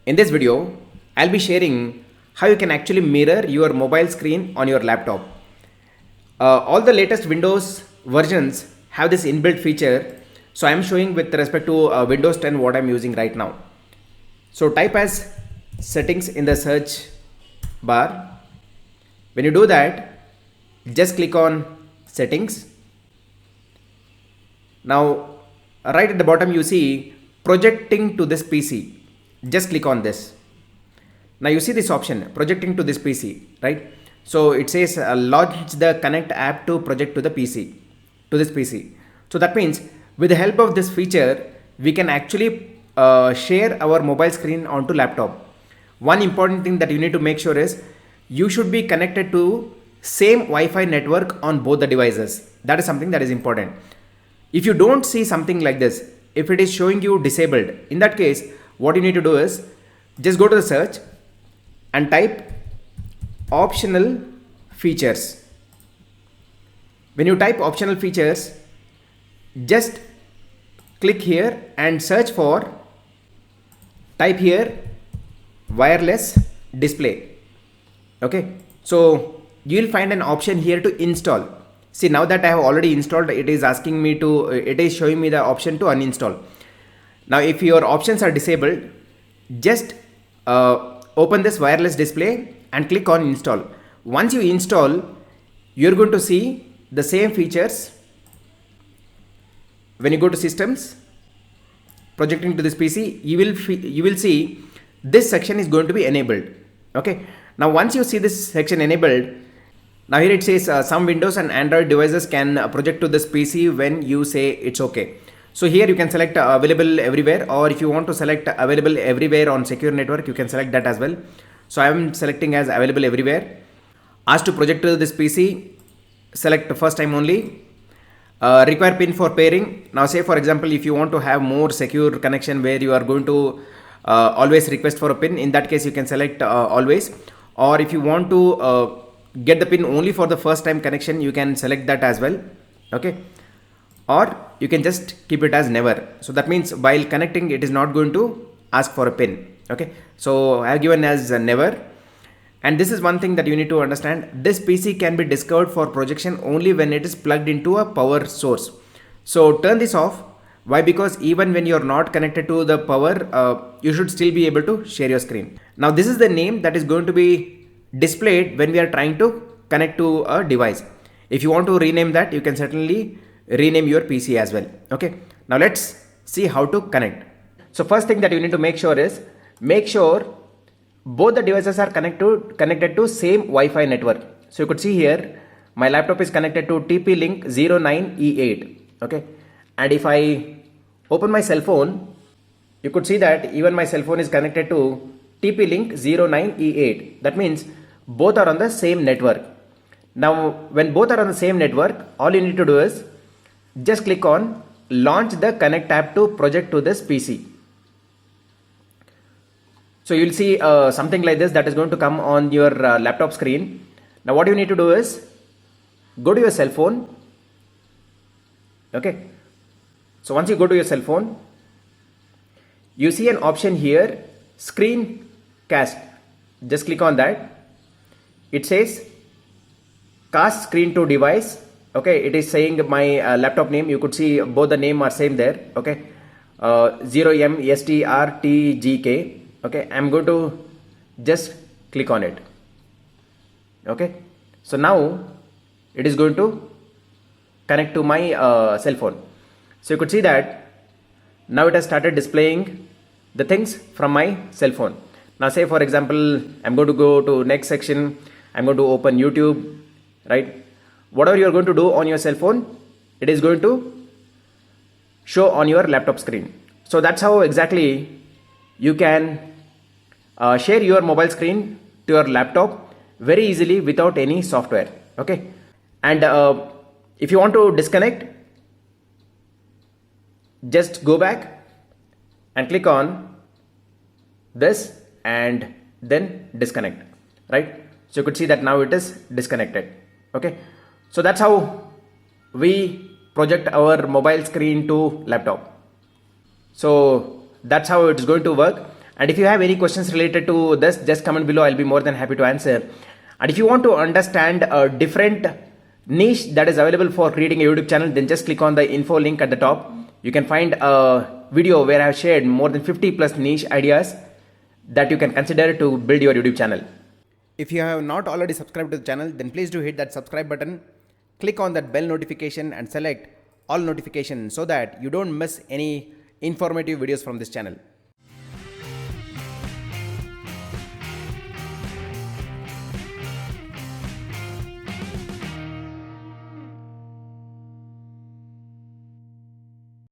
In this video, I'll be sharing how you can actually mirror your mobile screen on your laptop. All the latest Windows versions have this inbuilt feature. So I'm showing with respect to Windows 10 what I'm using right now. So type as settings in the search bar. When you do that, just click on settings. Now right at the bottom you see projecting to this PC. Just click on this. Now you see this option projecting to this PC, right? So it says launch the Connect app to project to the PC, to this PC. So that means with the help of this feature, we can actually share our mobile screen onto laptop. One important thing that you need to make sure is you should be connected to same Wi-Fi network on both the devices. That is something that is important. If you don't see something like this, if it is showing you disabled, in that case, what you need to do is just go to the search and type optional features. When you type optional features, just click here and search for, type here wireless display. Okay, so you will find an option here to install. See, now that I have already installed, it is asking me to, it is showing me the option to uninstall. Now if your options are disabled, just open this wireless display and click on install. Once you install, you're going to see the same features. When you go to systems, projecting to this PC, you will see this section is going to be enabled. Okay, now once you see this section enabled, now here it says some Windows and Android devices can project to this PC when you say it's okay. So here you can select available everywhere, or if you want to select available everywhere on secure network, you can select that as well. So I am selecting as available everywhere. Ask to project to this PC, select first time only. Require pin for pairing. Now say for example, if you want to have more secure connection where you are going to always request for a pin, in that case you can select always. Or if you want to get the pin only for the first time connection, you can select that as well. Okay, or you can just keep it as never. So that means while connecting, it is not going to ask for a pin. Okay, so I have given as never. And this is one thing that you need to understand. This PC can be discovered for projection only when it is plugged into a power source. So turn this off. Why? Because even when you're not connected to the power, you should still be able to share your screen. Now this is the name that is going to be displayed when we are trying to connect to a device. If you want to rename that, you can certainly rename your PC as well. Okay, now let's see how to connect. So first thing that you need to make sure is, make sure both the devices are connected to same Wi-Fi network. So you could see here my laptop is connected to TP-Link 09E8. Okay, and if I open my cell phone, you could see that even my cell phone is connected to TP-Link 09E8. That means both are on the same network. Now when both are on the same network, all you need to do is just click on launch the Connect app to project to this PC. So you'll see something like this that is going to come on your laptop screen. Now what you need to do is go to your cell phone. Okay, so once you go to your cell phone, you see an option here, screencast. Just click on that. It says cast screen to device. Okay, it is saying my laptop name. You could see both the name are same there. Okay, 0MSTRTGK. Okay, I'm going to just click on it. Okay, so now it is going to connect to my cell phone. So you could see that now it has started displaying the things from my cell phone. Now say for example, I'm going to go to next section. I'm going to open YouTube, right? Whatever you're going to do on your cell phone, it is going to show on your laptop screen. So that's how exactly you can share your mobile screen to your laptop very easily without any software. Okay, and if you want to disconnect, just go back and click on this and then disconnect, right? So you could see that now it is disconnected. Okay, so that's how we project our mobile screen to laptop. So that's how it's going to work. And if you have any questions related to this, just comment below. I'll be more than happy to answer. And if you want to understand a different niche that is available for creating a YouTube channel, then just click on the info link at the top. You can find a video where I have shared more than 50 plus niche ideas that you can consider to build your YouTube channel. If you have not already subscribed to the channel, then please do hit that subscribe button. Click on that bell notification and select all notifications so that you don't miss any informative videos from this channel.